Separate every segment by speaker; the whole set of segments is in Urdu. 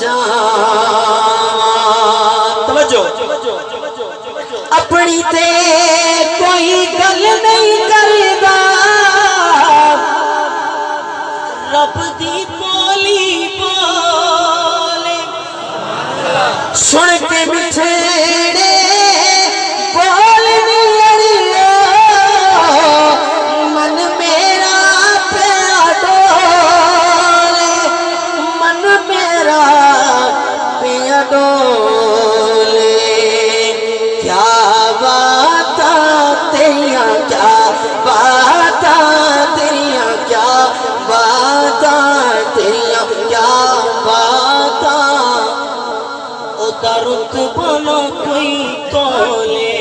Speaker 1: جان توجہ اپنی تے کوئی گل نہیں کردا رب دی بولی بولے سن کے بچھڑے بولنی اڑیو من میرا پیا ڈولے من میرا پیا ڈولے کیا باتاں تیریاں کیا باتاں تیریاں کیا باتاں تیریاں کیا باتاں او دا رتبہ نہ کوئی تولے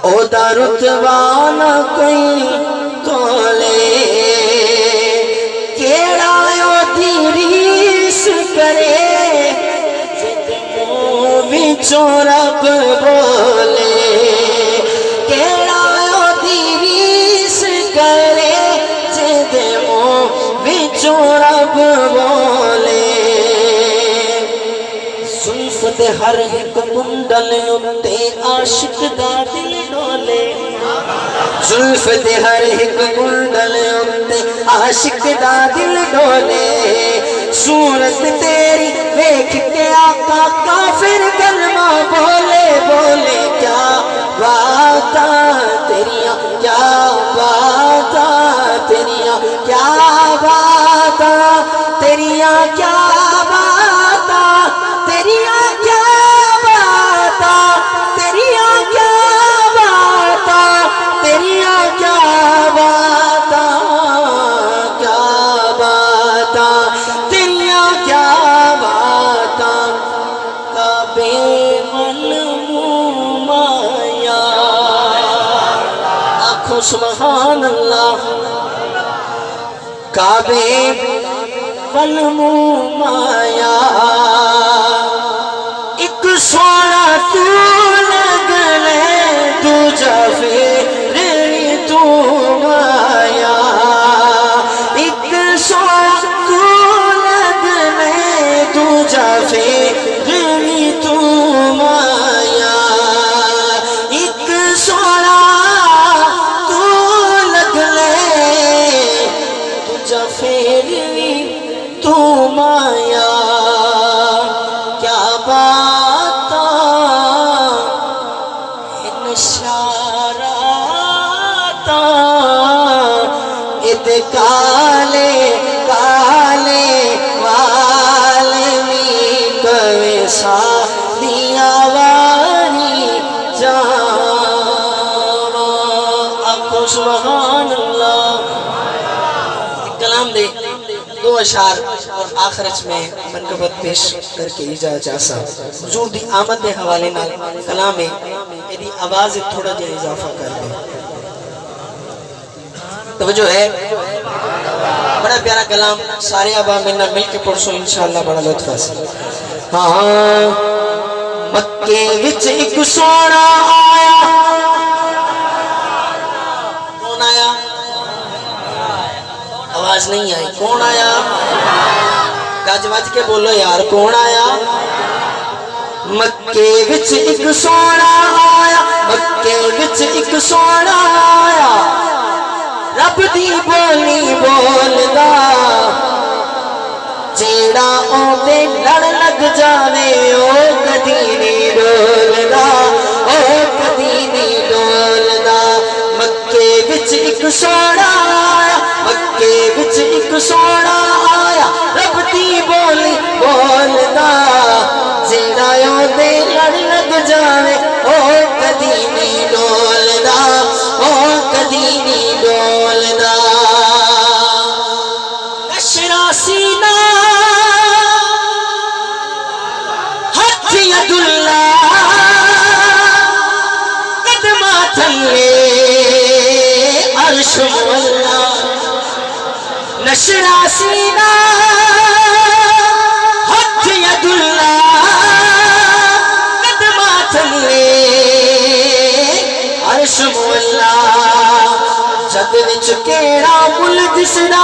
Speaker 1: او دا رتبہ نہ کوئی تولے کیڑا او دی ریس کرے جد منہ وچوں رب بولے کیڑا او دی ریس کرے جد منہ وچوں رب بولے زلف دے ہر ایک کنڈل اُتے عاشق دا دل ڈولے زلف دے ہر ایک کنڈل اُتے عاشق دا دل ڈولے صورت تیری دیکھ کے آقا کافر کلمہ بولے بولے کیا باتاں تیریاں کیا باتاں تیریاں کیا باتاں تیریاں کیا باتاں تیریاں کیا باتاں تیریاں کیا باتاں تیریاں کیا باتاں کیا باتاں تیریاں کیا باتاں کعبے والموم آیا آنکھوں سبحان اللہ کعبے والموم آیا ایک سونا تو لگ لے دوجا پھر تو آیا ایک سونا تو لگ لے دوجا پھر تو آیا ایک سونا تو لگ لے دوجا پھر تو آیا کیا باتاں ان اشاراتاں ات کالے کالے والمی کوئی سادیا واری جاواں آنکھوں سبحان اللہ کلام دے دو اشعار اور آخرت میں منقبت پیش کر کے اجازہ حضور دی آمد دے حوالے نال کلام میں ایدی آواز تھوڑا جا اضافہ کر دے توجہ ہے بڑا پیارا کلام سارے آبا منہ مل کے پڑھسو انشاءاللہ بڑا لطف ہے ہاں مکے وچ ایک سونا آیا کون آیا آواز نہیں آئی کون آیا گج وج کے بولو یار کون آیا مکے وچ ایک سونا آیا مکے وچ ایک سونا آیا رب دی بولی بولدا جیڑا اودے لڑ لگ جاوے او کدی نہیں ڈولدا او کدی نہیں ڈولدا مکے وچ ایک سونا آیا مکے وچ ایک سونا آیا رب دی بولی بولدا جیڑا اودے لڑ لگ جاوے او کدی نہیں ڈولدا او کدی نہیں ڈولدا نشرا سینہ ہتھ ید اللہ قدمہ تھلے عرش مولا نشرا سینہ ہتھ ید اللہ قدمہ تھلے عرش مولا جگ وچ کیڑا مل دسدا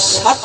Speaker 1: 7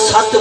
Speaker 1: 7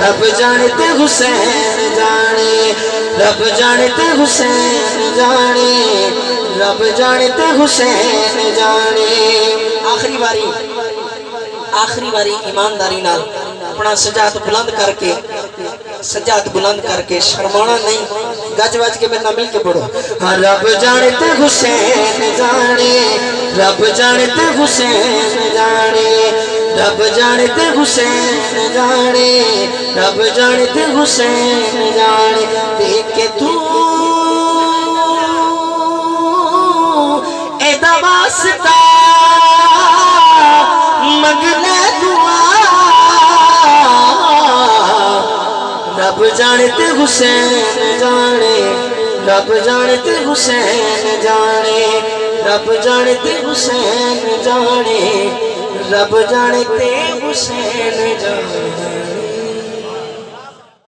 Speaker 1: رب جانے تے حسین جانے رب جانے تے حسین جانے رب جانے تے حسین جانے آخری باری ایمانداری نال اپنا سجاد بلند کر کے شرمانا نہیں گج وج کے میرے نال مل کے پڑھو ہاں رب جانے تے حسین جانے رب جانے تے حسین جانے رب جانے تے حسین جانے رب جانے تے حسین جانے دیکھ کے تو ایدا واسطہ مگلے دعا رب جانے تے حسین جانے رب جانے تے حسین جانے رب جانے تے حسین جانے رب جانے تے حسین جانے